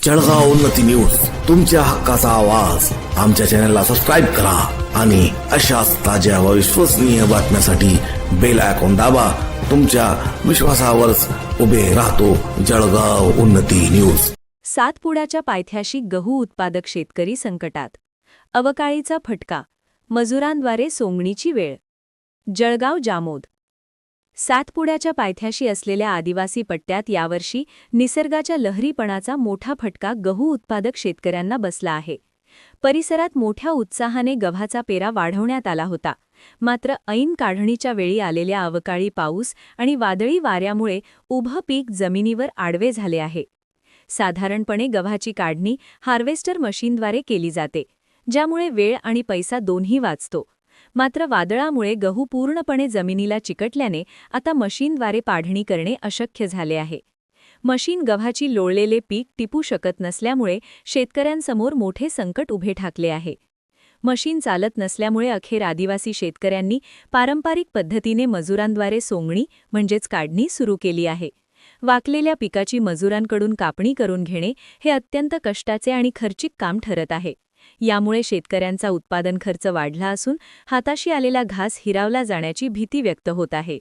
जळगाव उन्नती न्यूज, तुमच्या हक्काचा आवाज. आमच्या चॅनलला सबस्क्राईब करा आणि अशाच ताज्या व विश्वसनीय बातम्यांसाठी बेल आयकॉन दाबा. तुमच्या विश्वासावरच उभे राहतो जळगाव उन्नती न्यूज. सातपुड्याच्या पायथ्याशी गहू उत्पादक शेतकरी संकटात. अवकाळीचा फटका, मजुरांद्वारे सोंगणीची वेळ. जळगाव जामोद. सातपुड्याच्या पायथ्याशी असलेल्या आदिवासी पट्ट्यात यावर्षी निसर्गाच्या लहरीपणाचा मोठा फटका गहू उत्पादक शेतकऱ्यांना बसला आहे. परिसरात मोठ्या उत्साहाने गव्हाचा पेरा वाढवण्यात आला होता. मात्र ऐन काढणीच्या वेळी आलेल्या अवकाळी पाऊस आणि वादळी वाऱ्यामुळे उभं पीक जमिनीवर आडवे झाले आहे. साधारणपणे गव्हाची काढणी हार्वेस्टर मशीनद्वारे केली जाते, ज्यामुळे वेळ आणि पैसा दोन्ही वाचतो. मात्र वादळामुळे गहू पूर्णपणे जमिनीला चिकटल्याने आता मशीनद्वारे पाडणी करणे अशक्य झाले आहे. मशीन गव्हाची लोळलेले पीक टिपू शकत नसल्यामुळे शेतकऱ्यांसमोर मोठे संकट उभे ठाकले आहे. मशीन चालत नसल्यामुळे अखेर आदिवासी शेतकऱ्यांनी पारंपरिक पद्धतीने मजुरांद्वारे सोंगणी म्हणजेच काढणी सुरू केली आहे. वाकलेल्या पिकाची मजुरांकडून कापणी करून घेणे हे अत्यंत कष्टाचे आणि खर्चिक काम ठरत आहे. यामुळे शेतकऱ्यांचा उत्पादन खर्च वाढला असून हाताशी आलेला घास हिरावला जाण्याची भीती व्यक्त होत आहे.